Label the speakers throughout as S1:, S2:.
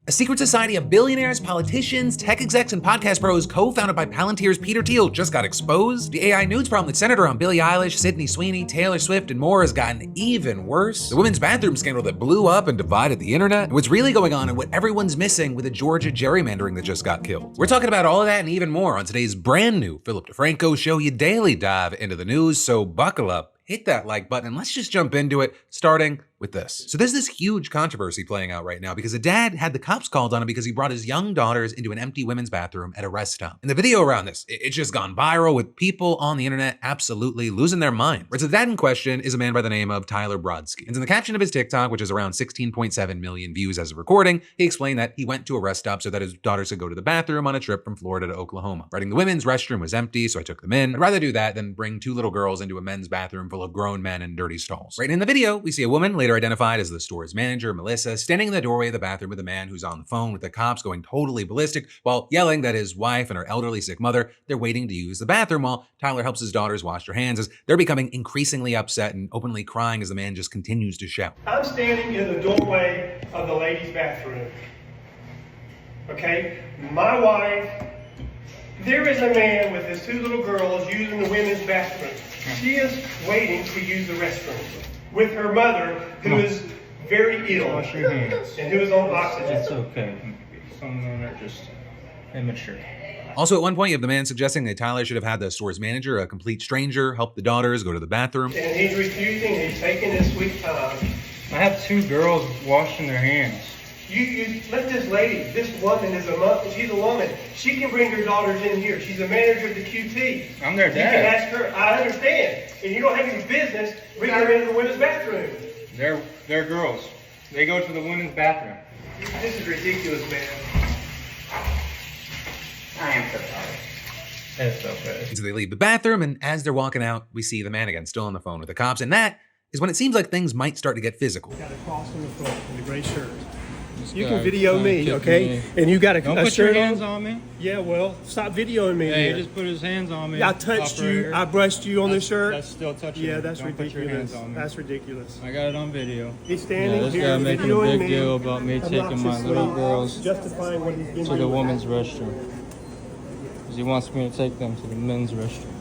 S1: A secret society of billionaires, politicians, tech execs, and podcast pros co-founded by Palantir's Peter Thiel just got exposed. The AI nudes problem that centered around Billie Eilish, Sydney Sweeney, Taylor Swift, and more has gotten even worse. The women's bathroom scandal that blew up and divided the internet. And what's really going on and what everyone's missing with the Georgia gerrymandering that just got killed. We're talking about all of that and even more on today's brand new Philip DeFranco show. You daily dive into the news, so buckle up. Hit that like button and let's just jump into it, starting with this. So there's this huge controversy playing out right now because a dad had the cops called on him because he brought his young daughters into an empty women's bathroom at a rest stop. And the video around this, it's just gone viral with people on the internet absolutely losing their minds. Right, so the dad in question is a man by the name of Tyler Brodsky. And in the caption of his TikTok, which is around 16.7 million views as of recording, he explained that he went to a rest stop so that his daughters could go to the bathroom on a trip from Florida to Oklahoma. Writing, the women's restroom was empty, so I took them in. I'd rather do that than bring two little girls into a men's bathroom full of grown men in dirty stalls. Right, in the video, we see a woman, later identified as the store's manager, Melissa, standing in the doorway of the bathroom with a man who's on the phone with the cops going totally ballistic while yelling that his wife and her elderly sick mother, they're waiting to use the bathroom while Tyler helps his daughters wash their hands as they're becoming increasingly upset and openly crying as the man just continues to shout.
S2: I'm standing in the doorway of the ladies' bathroom. Okay? My wife, there is a man with his two little girls using the women's bathroom. She is waiting to use the restroom with her mother, who is very ill
S3: Wash your hands.
S2: and who is on oxygen.
S3: It's okay. Some of them are just immature.
S1: Also, at one point, you have the man suggesting that Tyler should have had the store's manager, a complete stranger, help the daughters go to the bathroom.
S2: And he's refusing, he's taking his sweet time.
S3: I have two girls washing their hands.
S2: You let this lady, this woman is she's a woman. She can bring her daughters in here. She's a manager of the QT.
S3: I'm their
S2: You
S3: dad.
S2: can ask her, I understand. And you don't have any business bringing her into the women's bathroom.
S3: They're girls. They go to the women's bathroom.
S2: This is ridiculous, man.
S4: I am so sorry.
S3: It's okay.
S1: And so they leave the bathroom, and as they're walking out, we see the man again still on the phone with the cops, and that is when it seems like things might start to get physical.
S2: Got a cross on the front with a gray shirt.
S3: This
S2: You
S3: guy
S2: can video
S3: trying to
S2: me,
S3: kick
S2: okay?
S3: me.
S2: And you got a,
S3: Don't
S2: a
S3: put
S2: shirt
S3: your hands on me.
S2: Yeah, well, stop videoing me.
S3: Hey, he
S2: then.
S3: just put his hands on me.
S2: I touched you.
S3: Operator.
S2: I brushed you on the shirt.
S3: That's still touching
S2: Yeah,
S3: me.
S2: that's
S3: Don't put your
S2: ridiculous.
S3: hands on me.
S2: That's ridiculous.
S3: I got it on video.
S2: He's standing
S3: this
S2: here
S3: guy making a
S2: videoing
S3: big
S2: me,
S3: deal about me taking my
S2: obnoxiously
S3: little girls
S2: justifying what he's been
S3: to the
S2: doing.
S3: women's restroom. Because he wants me to take them to the men's restroom.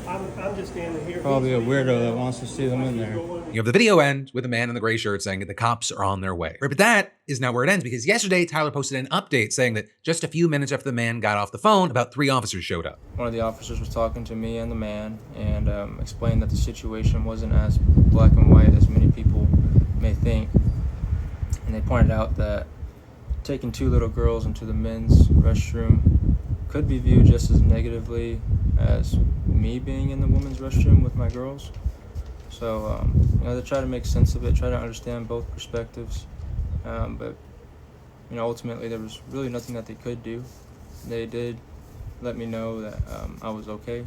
S2: I'm just standing here.
S3: Probably a weirdo that wants to see them in there.
S1: You have the video end with a man in the gray shirt saying that the cops are on their way. Right, but that is not where it ends, because yesterday Tyler posted an update saying that just a few minutes after the man got off the phone, about 3 officers showed up.
S5: One of the officers was talking to me and the man and explained that the situation wasn't as black and white as many people may think. And they pointed out that taking two little girls into the men's restroom could be viewed just as negatively as me being in the women's restroom with my girls. So, they try to make sense of it, try to understand both perspectives. But, ultimately there was really nothing that they could do. They did let me know that I was okay,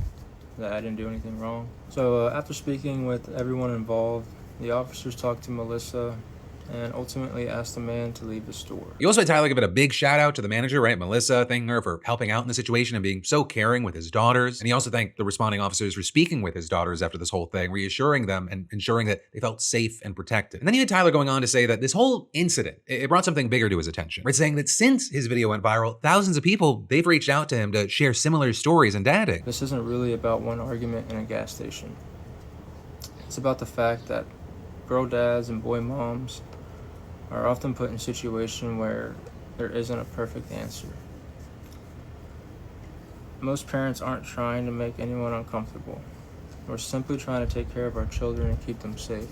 S5: that I didn't do anything wrong. So after speaking with everyone involved, the officers talked to Melissa and ultimately asked the man to leave the store.
S1: You also had Tyler give it a big shout out to the manager, right? Melissa, thanking her for helping out in the situation and being so caring with his daughters. And he also thanked the responding officers for speaking with his daughters after this whole thing, reassuring them and ensuring that they felt safe and protected. And then you had Tyler going on to say that this whole incident, it brought something bigger to his attention, right? Saying that since his video went viral, thousands of people, they've reached out to him to share similar stories and dadding.
S5: This isn't really about one argument in a gas station. It's about the fact that girl dads and boy moms are often put in a situation where there isn't a perfect answer. Most parents aren't trying to make anyone uncomfortable. We're simply trying to take care of our children and keep them safe.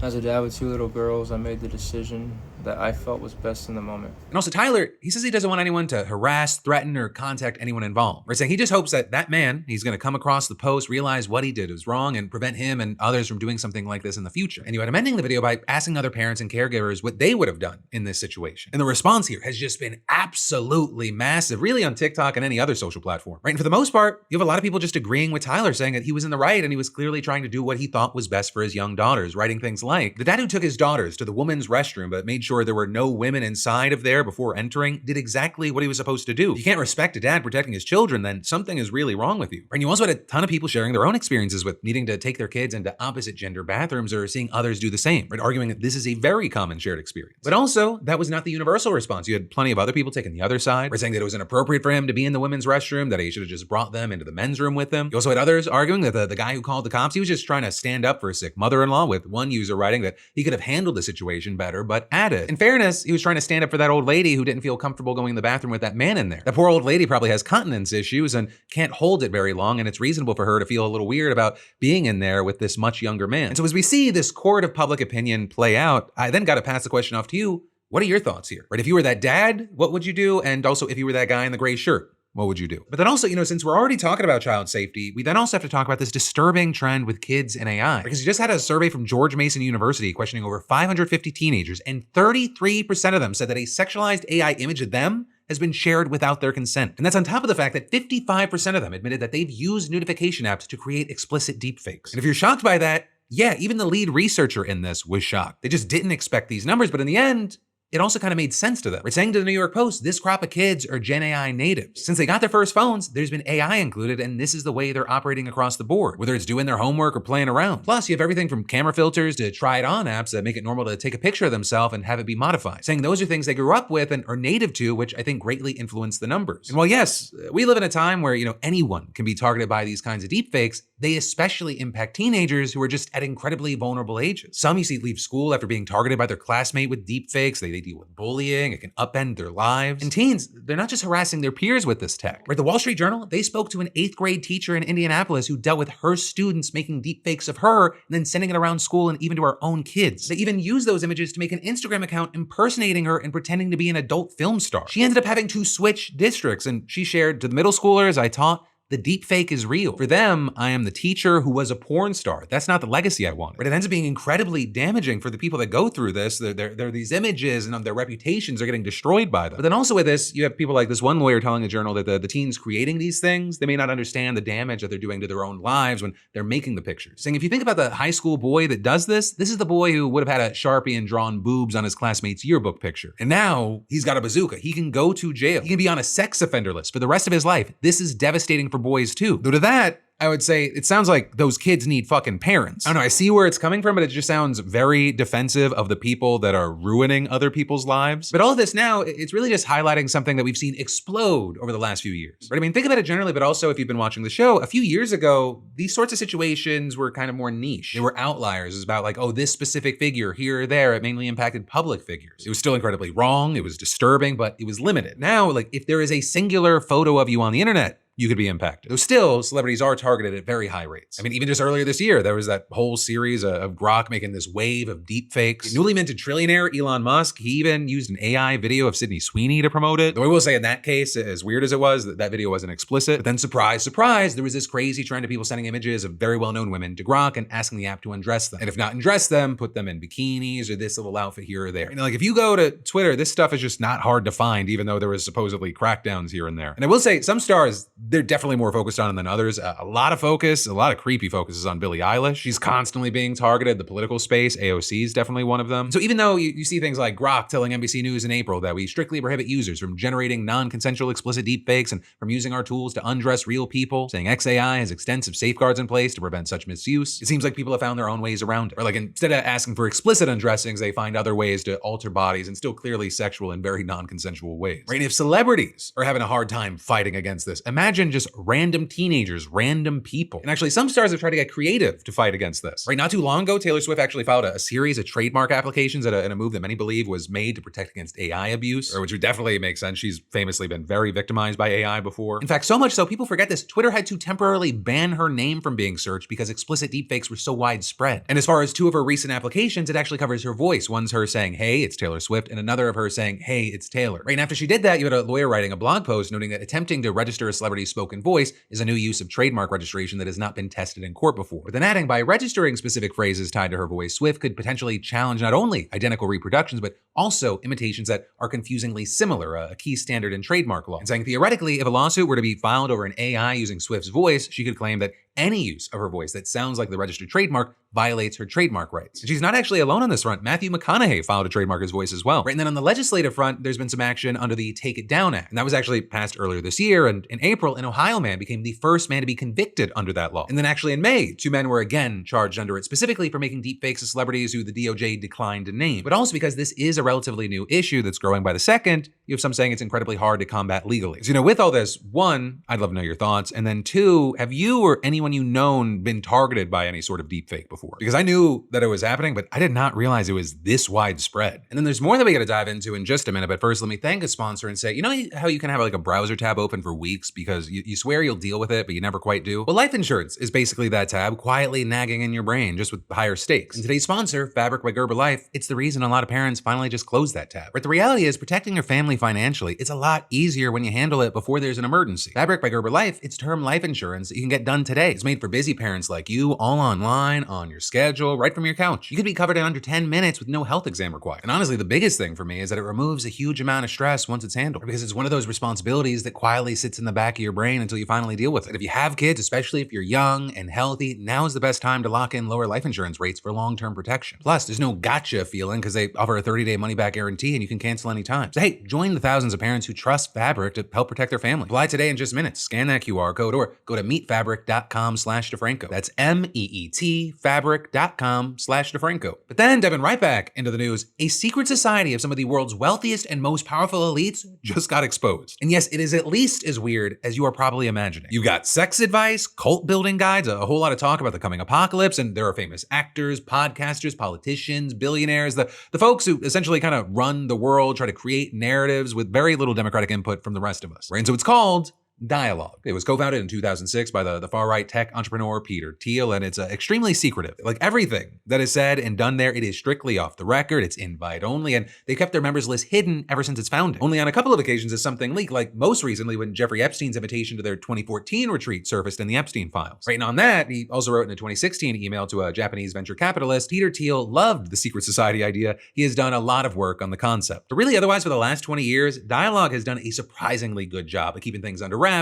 S5: As a dad with two little girls, I made the decision that I felt was best in the moment.
S1: And also Tyler, he says he doesn't want anyone to harass, threaten, or contact anyone involved. Right, saying he just hopes that that man, he's gonna come across the post, realize what he did was wrong, and prevent him and others from doing something like this in the future. And you had him ending the video by asking other parents and caregivers what they would have done in this situation. And the response here has just been absolutely massive, really on TikTok and any other social platform. Right, and for the most part, you have a lot of people just agreeing with Tyler, saying that he was in the right and he was clearly trying to do what he thought was best for his young daughters, writing things like, like. The dad who took his daughters to the women's restroom but made sure there were no women inside of there before entering did exactly what he was supposed to do. If you can't respect a dad protecting his children, then something is really wrong with you. And you also had a ton of people sharing their own experiences with needing to take their kids into opposite gender bathrooms or seeing others do the same, right? Arguing that this is a very common shared experience. But also, that was not the universal response. You had plenty of other people taking the other side, or saying that it was inappropriate for him to be in the women's restroom, that he should have just brought them into the men's room with him. You also had others arguing that the guy who called the cops, he was just trying to stand up for a sick mother-in-law, with one user writing that he could have handled the situation better, but added, in fairness, he was trying to stand up for that old lady who didn't feel comfortable going in the bathroom with that man in there. That poor old lady probably has continence issues and can't hold it very long, and it's reasonable for her to feel a little weird about being in there with this much younger man. And so as we see this court of public opinion play out, I then got to pass the question off to you. What are your thoughts here? Right? If you were that dad, what would you do? And also, if you were that guy in the gray shirt, what would you do? But then also, since we're already talking about child safety, we then also have to talk about this disturbing trend with kids and AI. Because you just had a survey from George Mason University questioning over 550 teenagers, and 33% of them said that a sexualized AI image of them has been shared without their consent. And that's on top of the fact that 55% of them admitted that they've used notification apps to create explicit deepfakes. And if you're shocked by that, yeah, even the lead researcher in this was shocked. They just didn't expect these numbers, but in the end, it also kind of made sense to them. We're saying to the New York Post, this crop of kids are Gen AI natives. Since they got their first phones, there's been AI included, and this is the way they're operating across the board, whether it's doing their homework or playing around. Plus, you have everything from camera filters to try-it-on apps that make it normal to take a picture of themselves and have it be modified, saying those are things they grew up with and are native to, which I think greatly influence the numbers. And while yes, we live in a time where, anyone can be targeted by these kinds of deepfakes, they especially impact teenagers who are just at incredibly vulnerable ages. Some you see leave school after being targeted by their classmate with deepfakes. They deal with bullying. It can upend their lives. And teens, they're not just harassing their peers with this tech. Right? The Wall Street Journal, they spoke to an 8th grade teacher in Indianapolis who dealt with her students making deepfakes of her and then sending it around school and even to her own kids. They even used those images to make an Instagram account impersonating her and pretending to be an adult film star. She ended up having to switch districts, and she shared, to the middle schoolers I taught, the deep fake is real. For them, I am the teacher who was a porn star. That's not the legacy I want. But it ends up being incredibly damaging for the people that go through this. There are these images and their reputations are getting destroyed by them. But then also with this, you have people like this one lawyer telling the Journal that the teens creating these things, they may not understand the damage that they're doing to their own lives when they're making the pictures. Saying if you think about the high school boy that does this is the boy who would have had a Sharpie and drawn boobs on his classmate's yearbook picture. And now he's got a bazooka. He can go to jail. He can be on a sex offender list for the rest of his life. This is devastating for boys too. Though to that, I would say it sounds like those kids need fucking parents. I don't know, I see where it's coming from, but it just sounds very defensive of the people that are ruining other people's lives. But all of this now, it's really just highlighting something that we've seen explode over the last few years. Right? I mean, think about it generally, but also if you've been watching the show, a few years ago, these sorts of situations were kind of more niche. They were outliers. It was about like, oh, this specific figure here or there. It mainly impacted public figures. It was still incredibly wrong. It was disturbing, but it was limited. Now, like if there is a singular photo of you on the internet, you could be impacted. Though still, celebrities are targeted at very high rates. I mean, even just earlier this year, there was that whole series of Grok making this wave of deep fakes. Newly minted trillionaire Elon Musk, he even used an AI video of Sydney Sweeney to promote it. Though I will say in that case, as weird as it was, that video wasn't explicit. But then surprise, surprise, there was this crazy trend of people sending images of very well-known women to Grok and asking the app to undress them. And if not undress them, put them in bikinis or this little outfit here or there. Like if you go to Twitter, this stuff is just not hard to find, even though there was supposedly crackdowns here and there. And I will say, some stars, they're definitely more focused on than others. A lot of creepy focus is on Billie Eilish. She's constantly being targeted. The political space, AOC is definitely one of them. So even though you see things like Grok telling NBC News in April that we strictly prohibit users from generating non-consensual explicit deepfakes and from using our tools to undress real people, saying XAI has extensive safeguards in place to prevent such misuse, it seems like people have found their own ways around it. Or like instead of asking for explicit undressings, they find other ways to alter bodies and still clearly sexual in very non-consensual ways. Right? And if celebrities are having a hard time fighting against this, imagine just random teenagers, random people. And actually, some stars have tried to get creative to fight against this. Right, not too long ago, Taylor Swift actually filed a series of trademark applications in a move that many believe was made to protect against AI abuse, or which would definitely make sense. She's famously been very victimized by AI before. In fact, so much so, people forget this, Twitter had to temporarily ban her name from being searched because explicit deepfakes were so widespread. And as far as two of her recent applications, it actually covers her voice. One's her saying, hey, it's Taylor Swift, and another of her saying, hey, it's Taylor. Right, and after she did that, you had a lawyer writing a blog post noting that attempting to register a celebrity's spoken voice is a new use of trademark registration that has not been tested in court before. But then adding, by registering specific phrases tied to her voice, Swift could potentially challenge not only identical reproductions, but also imitations that are confusingly similar, a key standard in trademark law. And saying theoretically, if a lawsuit were to be filed over an AI using Swift's voice, she could claim that any use of her voice that sounds like the registered trademark violates her trademark rights. And she's not actually alone on this front. Matthew McConaughey filed to trademark his voice as well. Right, and then on the legislative front, there's been some action under the Take It Down Act. And that was actually passed earlier this year. And in April, an Ohio man became the first man to be convicted under that law. And then actually in May, 2 men were again charged under it, specifically for making deepfakes of celebrities who the DOJ declined to name. But also because this is a relatively new issue that's growing by the second, you have some saying it's incredibly hard to combat legally. So, with all this, 1, I'd love to know your thoughts. And then 2, have you or anyone you known been targeted by any sort of deepfake before? Because I knew that it was happening, but I did not realize it was this widespread. And then there's more that we gotta dive into in just a minute, but first let me thank a sponsor and say, you know how you can have like a browser tab open for weeks because you swear you'll deal with it, but you never quite do? Well, life insurance is basically that tab quietly nagging in your brain, just with higher stakes. And today's sponsor, Fabric by Gerber Life, it's the reason a lot of parents finally just close that tab. But the reality is protecting your family financially, it's a lot easier when you handle it before there's an emergency. Fabric by Gerber Life, it's term life insurance that you can get done today. It's made for busy parents like you, all online, on your schedule, right from your couch. You could be covered in under 10 minutes with no health exam required. And honestly, the biggest thing for me is that it removes a huge amount of stress once it's handled, because it's one of those responsibilities that quietly sits in the back of your brain until you finally deal with it. If you have kids, especially if you're young and healthy, now is the best time to lock in lower life insurance rates for long-term protection. Plus, there's no gotcha feeling because they offer a 30-day money-back guarantee and you can cancel anytime. So hey, join the thousands of parents who trust Fabric to help protect their family. Apply today in just minutes. Scan that QR code or go to meetfabric.com/DeFranco. That's MEET fabric.com/DeFranco. But then diving right back into the news, a secret society of some of the world's wealthiest and most powerful elites just got exposed. And yes, it is at least as weird as you are probably imagining. You've got sex advice, cult building guides, a whole lot of talk about the coming apocalypse, and there are famous actors, podcasters, politicians, billionaires, the folks who essentially kind of run the world, try to create narratives with very little democratic input from the rest of us. Right? And so it's called Dialogue. It was co-founded in 2006 by the far-right tech entrepreneur Peter Thiel, and it's extremely secretive. Like everything that is said and done there, it is strictly off the record, it's invite only, and they kept their members list hidden ever since its founding. Only on a couple of occasions has something leaked, like most recently when Jeffrey Epstein's invitation to their 2014 retreat surfaced in the Epstein files. Right, and on that, he also wrote in a 2016 email to a Japanese venture capitalist, Peter Thiel loved the secret society idea. He has done a lot of work on the concept. But really, otherwise, for the last 20 years, Dialogue has done a surprisingly good job of keeping things under wraps.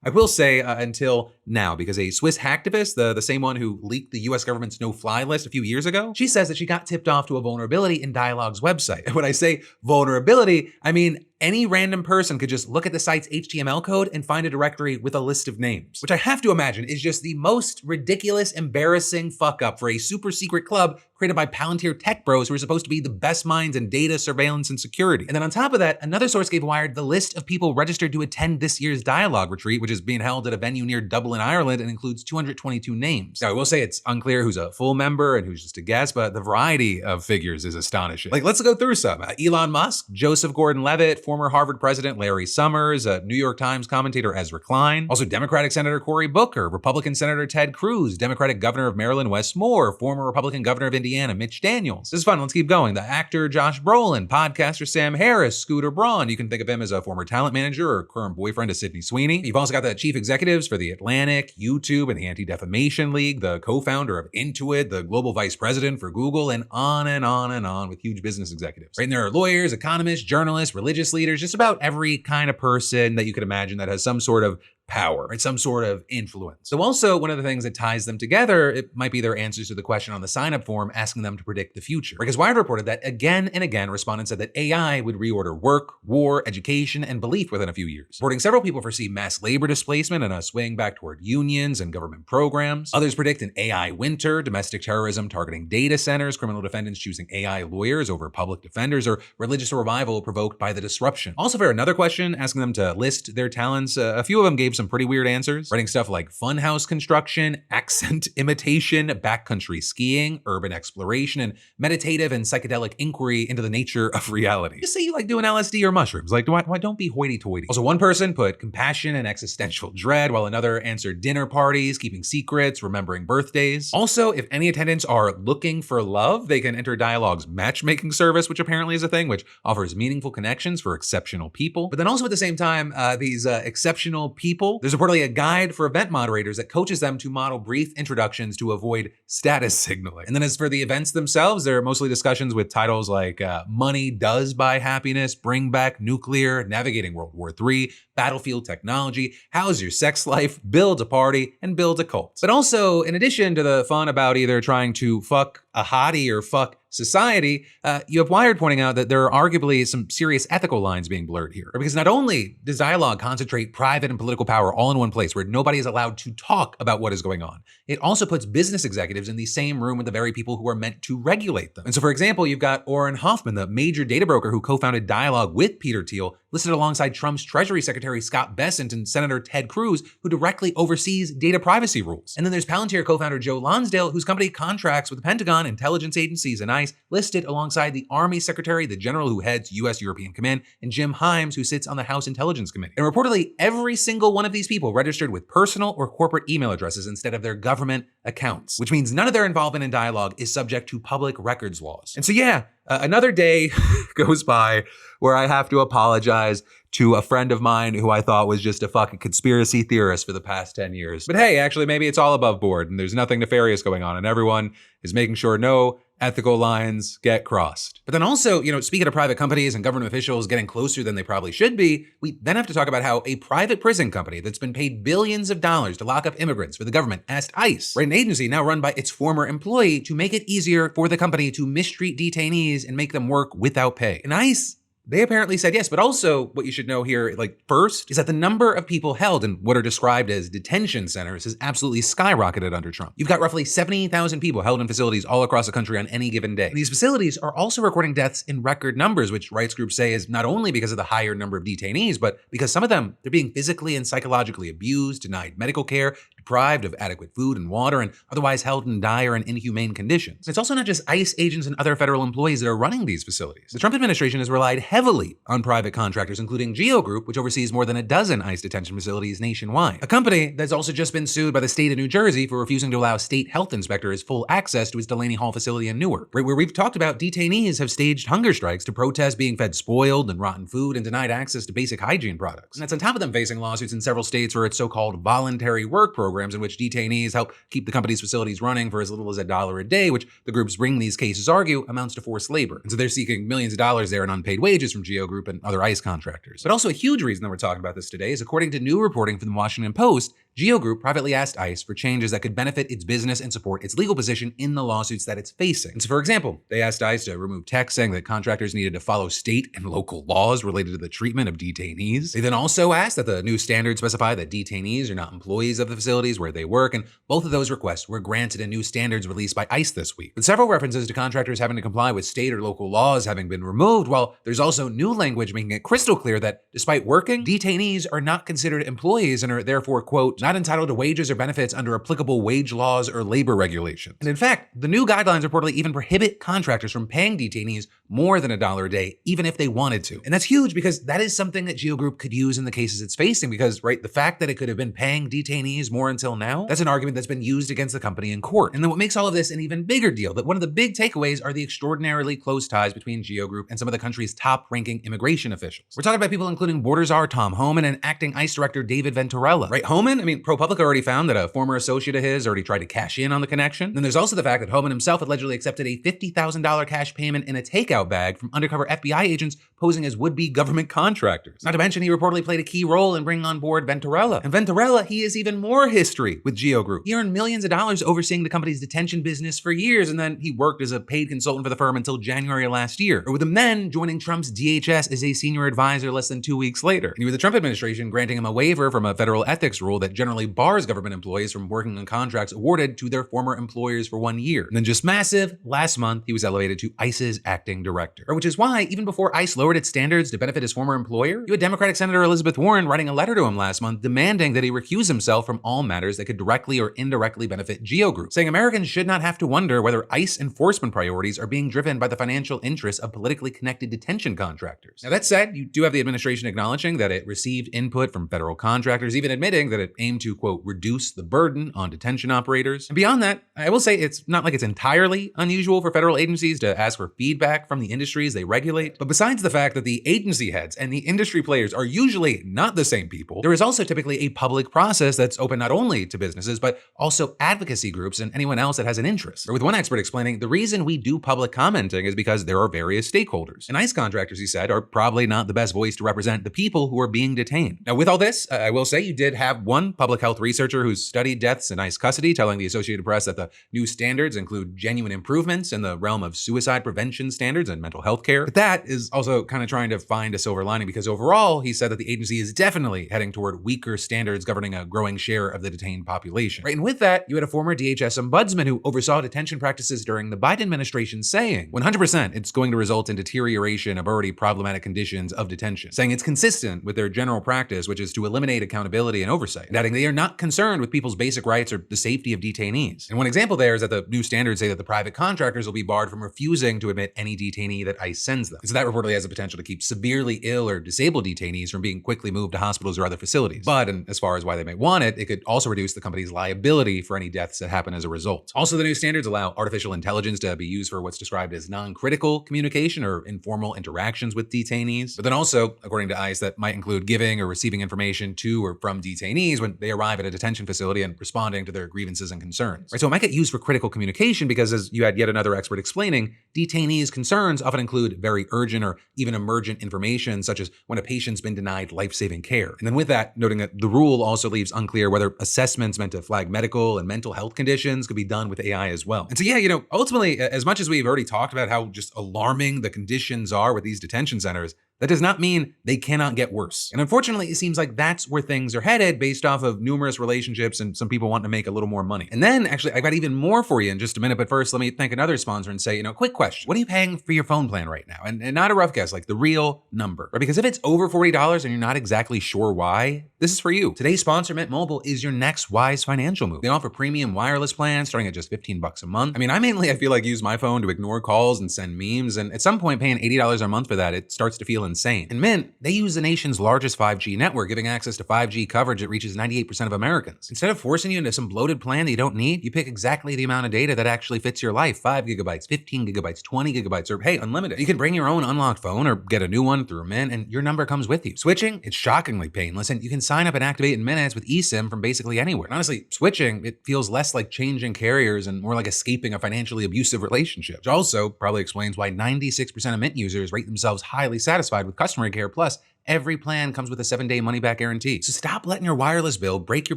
S1: I will say until now, because a Swiss hacktivist, the same one who leaked the US government's no-fly list a few years ago, she says that she got tipped off to a vulnerability in Dialogue's website. And when I say vulnerability, I mean any random person could just look at the site's HTML code and find a directory with a list of names, which I have to imagine is just the most ridiculous, embarrassing fuck up for a super secret club created by Palantir tech bros who are supposed to be the best minds in data, surveillance, and security. And then on top of that, another source gave Wired the list of people registered to attend this year's Dialogue retreat, which is being held at a venue near Dublin, Ireland, and includes 222 names. Now, I will say it's unclear who's a full member and who's just a guest, but the variety of figures is astonishing. Like, let's go through some. Elon Musk, Joseph Gordon-Levitt, former Harvard president Larry Summers, New York Times commentator Ezra Klein, also Democratic Senator Cory Booker, Republican Senator Ted Cruz, Democratic Governor of Maryland Wes Moore, former Republican Governor of Indiana Mitch Daniels. This is fun, let's keep going. The actor Josh Brolin, podcaster Sam Harris, Scooter Braun, you can think of him as a former talent manager or current boyfriend of Sydney Sweeney. You've also got the chief executives for The Atlantic, YouTube, and the Anti-Defamation League, the co-founder of Intuit, the global vice president for Google, and on and on and on with huge business executives. Right? And there are lawyers, economists, journalists, religious leaders, just about every kind of person that you could imagine that has some sort of power, right? Some sort of influence. So also one of the things that ties them together, it might be their answers to the question on the sign-up form asking them to predict the future. Because Wired reported that again and again, respondents said that AI would reorder work, war, education, and belief within a few years. Reporting several people foresee mass labor displacement and a swing back toward unions and government programs. Others predict an AI winter, domestic terrorism targeting data centers, criminal defendants choosing AI lawyers over public defenders, or religious revival provoked by the disruption. Also for another question, asking them to list their talents, a few of them gave some pretty weird answers, writing stuff like funhouse construction, accent imitation, backcountry skiing, urban exploration, and meditative and psychedelic inquiry into the nature of reality. Just say you like doing LSD or mushrooms. Like, why don't be hoity-toity? Also, one person put compassion and existential dread, while another answered dinner parties, keeping secrets, remembering birthdays. Also, if any attendants are looking for love, they can enter Dialogue's matchmaking service, which apparently is a thing, which offers meaningful connections for exceptional people. But then also at the same time, these exceptional people Soul, there's reportedly a guide for event moderators that coaches them to model brief introductions to avoid status signaling. And then as for the events themselves, they're mostly discussions with titles like Money Does Buy Happiness, Bring Back Nuclear, Navigating World War III, Battlefield Technology, How's Your Sex Life, Build a Party, and Build a Cult. But also, in addition to the fun about either trying to fuck a hottie or fuck society, you have Wired pointing out that there are arguably some serious ethical lines being blurred here. Because not only does dialogue concentrate private and political power all in one place where nobody is allowed to talk about what is going on, it also puts business executives in the same room with the very people who are meant to regulate them. And so, for example, you've got Orrin Hoffman, the major data broker who co-founded Dialogue with Peter Thiel, listed alongside Trump's Treasury Secretary Scott Bessent and Senator Ted Cruz, who directly oversees data privacy rules. And then there's Palantir co-founder Joe Lonsdale, whose company contracts with the Pentagon, intelligence agencies, and ICE, listed alongside the Army Secretary, the general who heads U.S. European Command, and Jim Himes, who sits on the House Intelligence Committee. And reportedly, every single one of these people registered with personal or corporate email addresses instead of their government accounts, which means none of their involvement in Dialogue is subject to public records laws. And so yeah, another day goes by where I have to apologize to a friend of mine who I thought was just a fucking conspiracy theorist for the past 10 years. But hey, actually, maybe it's all above board and there's nothing nefarious going on and everyone is making sure no ethical lines get crossed. But then also, speaking of private companies and government officials getting closer than they probably should be, we then have to talk about how a private prison company that's been paid billions of dollars to lock up immigrants for the government asked ICE, right, an agency now run by its former employee, to make it easier for the company to mistreat detainees and make them work without pay. And ICE, they apparently said yes, but also what you should know here, first, is that the number of people held in what are described as detention centers has absolutely skyrocketed under Trump. You've got roughly 70,000 people held in facilities all across the country on any given day. And these facilities are also recording deaths in record numbers, which rights groups say is not only because of the higher number of detainees, but because some of them, they're being physically and psychologically abused, denied medical care, deprived of adequate food and water, and otherwise held in dire and inhumane conditions. It's also not just ICE agents and other federal employees that are running these facilities. The Trump administration has relied heavily on private contractors, including Geo Group, which oversees more than a dozen ICE detention facilities nationwide. A company that's also just been sued by the state of New Jersey for refusing to allow state health inspectors full access to its Delaney Hall facility in Newark, right, where we've talked about detainees have staged hunger strikes to protest being fed spoiled and rotten food and denied access to basic hygiene products. And that's on top of them facing lawsuits in several states for its so-called voluntary work programs in which detainees help keep the company's facilities running for as little as $1 a day, which the groups bringing these cases argue amounts to forced labor. And so they're seeking millions of dollars there in unpaid wages from Geo Group and other ICE contractors. But also a huge reason that we're talking about this today is, according to new reporting from the Washington Post, Geo Group privately asked ICE for changes that could benefit its business and support its legal position in the lawsuits that it's facing. And so, for example, they asked ICE to remove text saying that contractors needed to follow state and local laws related to the treatment of detainees. They then also asked that the new standards specify that detainees are not employees of the facilities where they work, and both of those requests were granted in new standards released by ICE this week. With several references to contractors having to comply with state or local laws having been removed, while there's also new language making it crystal clear that despite working, detainees are not considered employees and are therefore, quote, not entitled to wages or benefits under applicable wage laws or labor regulations. And in fact, the new guidelines reportedly even prohibit contractors from paying detainees more than $1 a day, even if they wanted to. And that's huge because that is something that Geo Group could use in the cases it's facing because, right, the fact that it could have been paying detainees more until now, that's an argument that's been used against the company in court. And then what makes all of this an even bigger deal, that one of the big takeaways are the extraordinarily close ties between Geo Group and some of the country's top-ranking immigration officials. We're talking about people including border czar Tom Homan and acting ICE director David Venturella. Right, Homan? ProPublica already found that a former associate of his already tried to cash in on the connection. Then there's also the fact that Homan himself allegedly accepted a $50,000 cash payment in a takeout bag from undercover FBI agents posing as would-be government contractors. Not to mention, he reportedly played a key role in bringing on board Venturella. And Venturella, he has even more history with Geo Group. He earned millions of dollars overseeing the company's detention business for years, and then he worked as a paid consultant for the firm until January of last year, or with him then joining Trump's DHS as a senior advisor less than 2 weeks later. And with the Trump administration granting him a waiver from a federal ethics rule that generally bars government employees from working on contracts awarded to their former employers for 1 year. And then just massive, last month, he was elevated to ICE's acting director. Which is why, even before ICE lowered its standards to benefit his former employer, you had Democratic Senator Elizabeth Warren writing a letter to him last month demanding that he recuse himself from all matters that could directly or indirectly benefit Geo Group, saying Americans should not have to wonder whether ICE enforcement priorities are being driven by the financial interests of politically connected detention contractors. Now that said, you do have the administration acknowledging that it received input from federal contractors, even admitting that it aimed aim to, quote, reduce the burden on detention operators. And beyond that, I will say it's not like it's entirely unusual for federal agencies to ask for feedback from the industries they regulate. But besides the fact that the agency heads and the industry players are usually not the same people, there is also typically a public process that's open not only to businesses, but also advocacy groups and anyone else that has an interest. Or with one expert explaining, the reason we do public commenting is because there are various stakeholders. And ICE contractors, he said, are probably not the best voice to represent the people who are being detained. Now, with all this, I will say you did have one public health researcher who's studied deaths in ICE custody telling the Associated Press that the new standards include genuine improvements in the realm of suicide prevention standards and mental health care. But that is also kind of trying to find a silver lining, because overall, he said that the agency is definitely heading toward weaker standards governing a growing share of the detained population. Right, and with that, you had a former DHS ombudsman who oversaw detention practices during the Biden administration saying 100% it's going to result in deterioration of already problematic conditions of detention, saying it's consistent with their general practice, which is to eliminate accountability and oversight, and adding they are not concerned with people's basic rights or the safety of detainees. And one example there is that the new standards say that the private contractors will be barred from refusing to admit any detainee that ICE sends them. And so that reportedly has the potential to keep severely ill or disabled detainees from being quickly moved to hospitals or other facilities. But, and as far as why they may want it, it could also reduce the company's liability for any deaths that happen as a result. Also, the new standards allow artificial intelligence to be used for what's described as non-critical communication or informal interactions with detainees. But then also, according to ICE, that might include giving or receiving information to or from detainees when they arrive at a detention facility and responding to their grievances and concerns. Right, so it might get used for critical communication because, as you had yet another expert explaining, detainees' concerns often include very urgent or even emergent information, such as when a patient's been denied life-saving care. And then with that, noting that the rule also leaves unclear whether assessments meant to flag medical and mental health conditions could be done with AI as well. And so yeah, ultimately, as much as we've already talked about how just alarming the conditions are with these detention centers, that does not mean they cannot get worse. And unfortunately, it seems like that's where things are headed based off of numerous relationships and some people wanting to make a little more money. And then actually, I've got even more for you in just a minute, but first let me thank another sponsor and say, quick question. What are you paying for your phone plan right now? And not a rough guess, like the real number, right? Because if it's over $40 and you're not exactly sure why, this is for you. Today's sponsor, Mint Mobile, is your next wise financial move. They offer premium wireless plans starting at just $15 a month. I mean, I feel like use my phone to ignore calls and send memes. And at some point paying $80 a month for that, it starts to feel insane. And Mint, they use the nation's largest 5G network, giving access to 5G coverage that reaches 98% of Americans. Instead of forcing you into some bloated plan that you don't need, you pick exactly the amount of data that actually fits your life. 5 gigabytes, 15 gigabytes, 20 gigabytes, or hey, unlimited. You can bring your own unlocked phone or get a new one through Mint, and your number comes with you. Switching, it's shockingly painless, and you can sign up and activate in minutes with eSIM from basically anywhere. And honestly, switching, it feels less like changing carriers and more like escaping a financially abusive relationship, which also probably explains why 96% of Mint users rate themselves highly satisfied with customer care. Plus, every plan comes with a 7-day money-back guarantee. So stop letting your wireless bill break your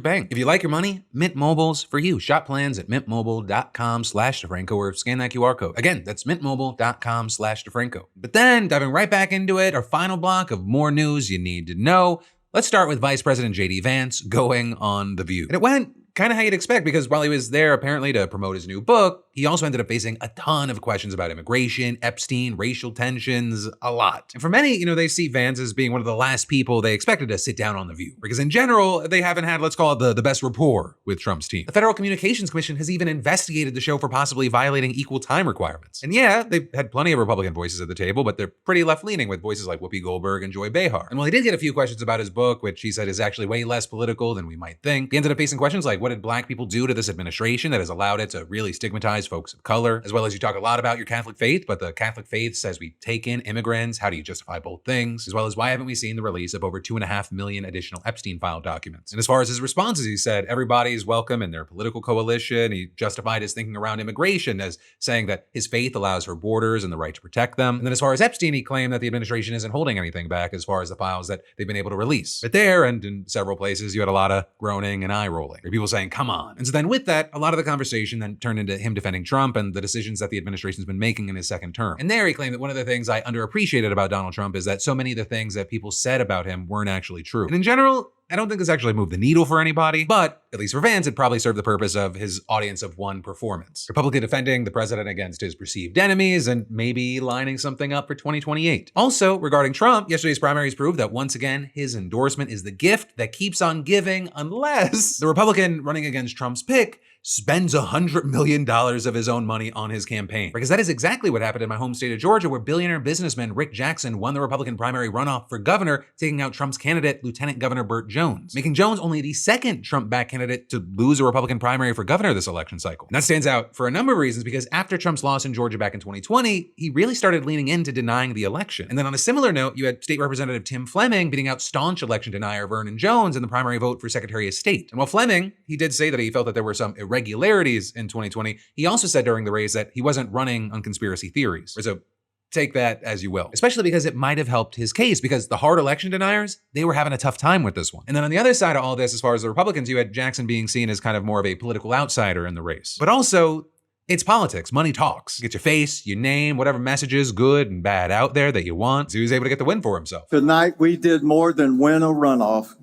S1: bank. If you like your money, Mint Mobile's for you. Shop plans at mintmobile.com/DeFranco or scan that QR code. Again, that's mintmobile.com/DeFranco. But then, diving right back into it, our final block of more news you need to know. Let's start with Vice President J.D. Vance going on The View. And it went kind of how you'd expect, because while he was there apparently to promote his new book, he also ended up facing a ton of questions about immigration, Epstein, racial tensions, a lot. And for many, they see Vance as being one of the last people they expected to sit down on The View, because in general, they haven't had, let's call it the best rapport with Trump's team. The Federal Communications Commission has even investigated the show for possibly violating equal time requirements. And yeah, they've had plenty of Republican voices at the table, but they're pretty left-leaning with voices like Whoopi Goldberg and Joy Behar. And while he did get a few questions about his book, which he said is actually way less political than we might think, he ended up facing questions like, what did Black people do to this administration that has allowed it to really stigmatize folks of color? As well as you talk a lot about your Catholic faith, but the Catholic faith says we take in immigrants. How do you justify both things? As well as why haven't we seen the release of over 2.5 million additional Epstein file documents? And as far as his responses, he said everybody's welcome in their political coalition. He justified his thinking around immigration as saying that his faith allows for borders and the right to protect them. And then as far as Epstein, he claimed that the administration isn't holding anything back as far as the files that they've been able to release. But there, and in several places, you had a lot of groaning and eye rolling. There were people saying, come on. And so then with that, a lot of the conversation then turned into him defending Trump and the decisions that the administration's been making in his second term. And there he claimed that one of the things I underappreciated about Donald Trump is that so many of the things that people said about him weren't actually true. And in general, I don't think this actually moved the needle for anybody, but at least for Vance, it probably served the purpose of his audience of one performance, publicly defending the president against his perceived enemies and maybe lining something up for 2028. Also, regarding Trump, yesterday's primaries proved that once again, his endorsement is the gift that keeps on giving unless the Republican running against Trump's pick spends $100 million of his own money on his campaign. Because that is exactly what happened in my home state of Georgia, where billionaire businessman Rick Jackson won the Republican primary runoff for governor, taking out Trump's candidate, Lieutenant Governor Burt Jones, making Jones only the second Trump-backed candidate to lose a Republican primary for governor this election cycle. And that stands out for a number of reasons, because after Trump's loss in Georgia back in 2020, he really started leaning into denying the election. And then on a similar note, you had State Representative Tim Fleming beating out staunch election denier Vernon Jones in the primary vote for Secretary of State. And while Fleming, he did say that he felt that there were some irregularities in 2020, he also said during the race that he wasn't running on conspiracy theories. So take that as you will, especially because it might have helped his case, because the hard election deniers, they were having a tough time with this one. And then on the other side of all this, as far as the Republicans, you had Jackson being seen as kind of more of a political outsider in the race. But also, it's politics. Money talks. Get your face, your name, whatever messages, good and bad, out there that you want. So he was able to get the win for himself.
S4: Tonight, we did more than win a runoff.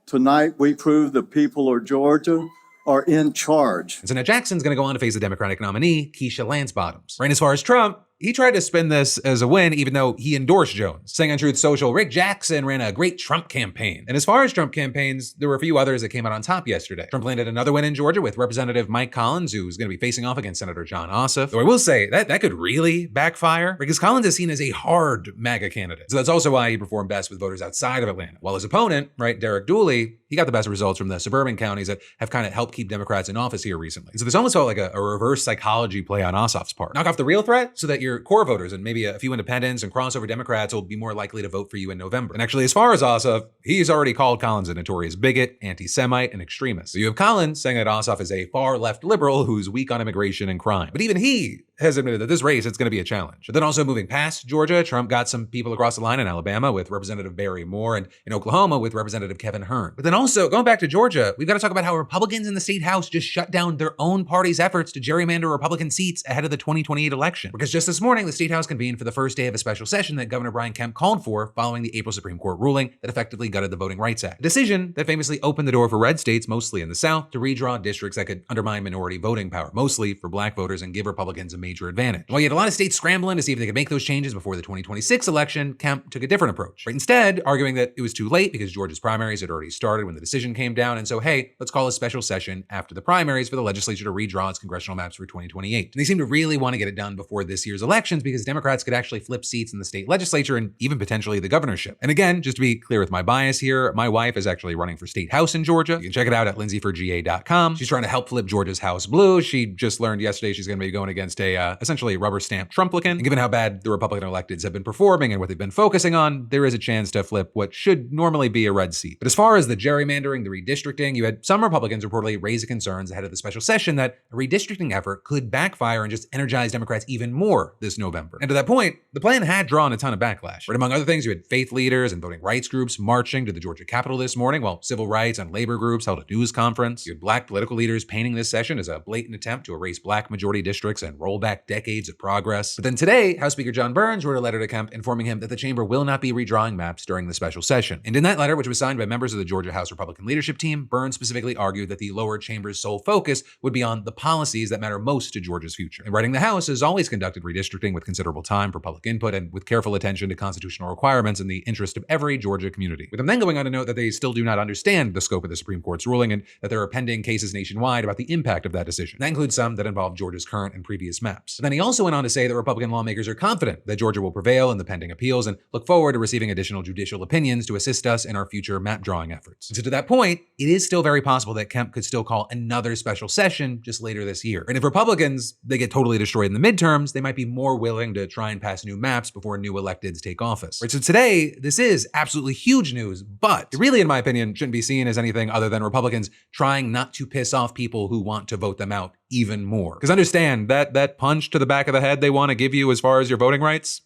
S4: Tonight, we proved the people of Georgia are in charge.
S1: And so now Jackson's going to go on to face the Democratic nominee, Keisha Lance Bottoms. Right, as far as Trump, he tried to spin this as a win, even though he endorsed Jones. Saying on Truth Social, Rick Jackson ran a great Trump campaign. And as far as Trump campaigns, there were a few others that came out on top yesterday. Trump landed another win in Georgia with Representative Mike Collins, who's going to be facing off against Senator John Ossoff. Though I will say that could really backfire, because Collins is seen as a hard MAGA candidate. So that's also why he performed best with voters outside of Atlanta. While his opponent, right, Derek Dooley, he got the best results from the suburban counties that have kind of helped keep Democrats in office here recently. And so this almost felt like a reverse psychology play on Ossoff's part. Knock off the real threat so that your core voters and maybe a few independents and crossover Democrats will be more likely to vote for you in November. And actually, as far as Ossoff, he's already called Collins a notorious bigot, anti-Semite, and extremist. So you have Collins saying that Ossoff is a far-left liberal who's weak on immigration and crime. But even he has admitted that this race, it's going to be a challenge. But then also moving past Georgia, Trump got some people across the line in Alabama with Representative Barry Moore, and in Oklahoma with Representative Kevin Hern. But then also, going back to Georgia, we've got to talk about how Republicans in the state house just shut down their own party's efforts to gerrymander Republican seats ahead of the 2028 election. Because just this morning, the state house convened for the first day of a special session that Governor Brian Kemp called for following the April Supreme Court ruling that effectively gutted the Voting Rights Act. A decision that famously opened the door for red states, mostly in the South, to redraw districts that could undermine minority voting power, mostly for black voters, and give Republicans a major advantage. While you had a lot of states scrambling to see if they could make those changes before the 2026 election, Kemp took a different approach. Right? Instead, arguing that it was too late because Georgia's primaries had already started when the decision came down, and so hey, let's call a special session after the primaries for the legislature to redraw its congressional maps for 2028. And they seem to really want to get it done before this year's elections because Democrats could actually flip seats in the state legislature and even potentially the governorship. And again, just to be clear with my bias here, my wife is actually running for state house in Georgia. You can check it out at lindsayforga.com. She's trying to help flip Georgia's House blue. She just learned yesterday she's going to be going against a essentially rubber stamp Trumplican. And given how bad the Republican electeds have been performing and what they've been focusing on, there is a chance to flip what should normally be a red seat. But as far as the gerrymandering, the redistricting, you had some Republicans reportedly raise concerns ahead of the special session that a redistricting effort could backfire and just energize Democrats even more this November. And to that point, the plan had drawn a ton of backlash. Right, among other things, you had faith leaders and voting rights groups marching to the Georgia Capitol this morning, while civil rights and labor groups held a news conference. You had black political leaders painting this session as a blatant attempt to erase black majority districts and roll back decades of progress. But then today, House Speaker John Burns wrote a letter to Kemp informing him that the chamber will not be redrawing maps during the special session. And in that letter, which was signed by members of the Georgia House Republican leadership team, Burns specifically argued that the lower chamber's sole focus would be on the policies that matter most to Georgia's future. And writing the House has always conducted redistricting with considerable time for public input and with careful attention to constitutional requirements in the interest of every Georgia community. With them then going on to note that they still do not understand the scope of the Supreme Court's ruling and that there are pending cases nationwide about the impact of that decision. That includes some that involve Georgia's current and previous maps. But then he also went on to say that Republican lawmakers are confident that Georgia will prevail in the pending appeals and look forward to receiving additional judicial opinions to assist us in our future map drawing efforts. And so to that point, it is still very possible that Kemp could still call another special session just later this year. And if Republicans, they get totally destroyed in the midterms, they might be more willing to try and pass new maps before new electeds take office. Right, so today, this is absolutely huge news, but it really, in my opinion, shouldn't be seen as anything other than Republicans trying not to piss off people who want to vote them out even more. Because understand that punch to the back of the head they want to give you as far as your voting rights,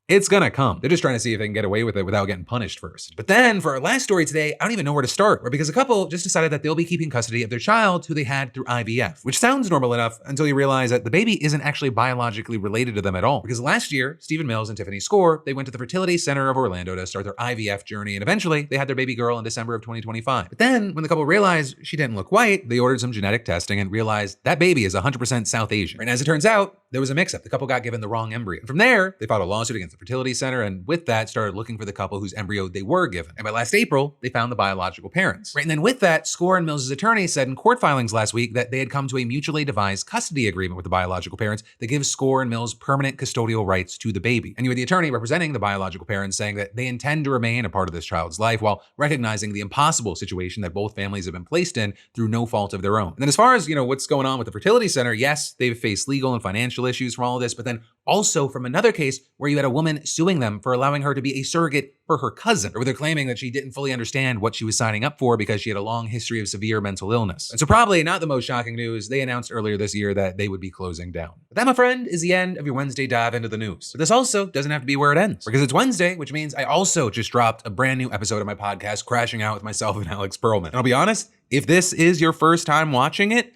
S1: it's gonna come. They're just trying to see if they can get away with it without getting punished first. But then for our last story today, I don't even know where to start, right? Because a couple just decided that they'll be keeping custody of their child who they had through IVF, which sounds normal enough until you realize that the baby isn't actually biologically related to them at all. Because last year, Stephen Mills and Tiffany Score, they went to the Fertility Center of Orlando to start their IVF journey, and eventually they had their baby girl in December of 2025. But then when the couple realized she didn't look white, they ordered some genetic testing and realized that baby is 100% South Asian. And as it turns out, there was a mix-up. The couple got given the wrong embryo. And from there, they filed a lawsuit against the fertility center, and with that started looking for the couple whose embryo they were given. And by last April, they found the biological parents. Right, and then with that, Score and Mills' attorney said in court filings last week that they had come to a mutually devised custody agreement with the biological parents that gives Score and Mills permanent custodial rights to the baby. And you had the attorney representing the biological parents saying that they intend to remain a part of this child's life while recognizing the impossible situation that both families have been placed in through no fault of their own. And then as far as, what's going on with the fertility center, yes, they've faced legal and financial issues from all of this, but then also from another case where you had a woman suing them for allowing her to be a surrogate for her cousin, or they're claiming that she didn't fully understand what she was signing up for because she had a long history of severe mental illness. And so probably not the most shocking news, they announced earlier this year that they would be closing down. But that, my friend, is the end of your Wednesday dive into the news. But this also doesn't have to be where it ends, because it's Wednesday, which means I also just dropped a brand new episode of my podcast, Crashing Out with myself and Alex Perlman. And I'll be honest, if this is your first time watching it,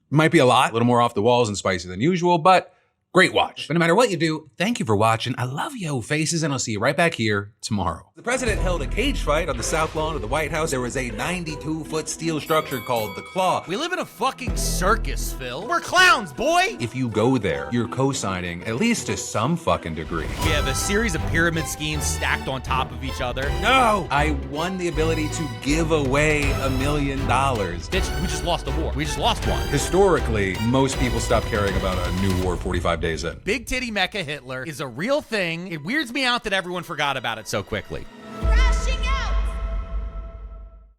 S1: might be a little more off the walls and spicy than usual, but great watch. But no matter what you do, thank you for watching. I love yo faces, and I'll see you right back here tomorrow. The president held a cage fight on the south lawn of the White House. There was a 92-foot steel structure called the Claw.
S6: We live in a fucking circus, Phil. We're clowns, boy!
S1: If you go there, you're co-signing, at least to some fucking degree.
S6: We have a series of pyramid schemes stacked on top of each other.
S1: No! I won the ability to give away $1 million.
S6: Bitch, we just lost a war. We just lost one.
S1: Historically, most people stop caring about a new war 45 days in.
S6: Big titty mecha Hitler is a real thing. It weirds me out that everyone forgot about it so quickly.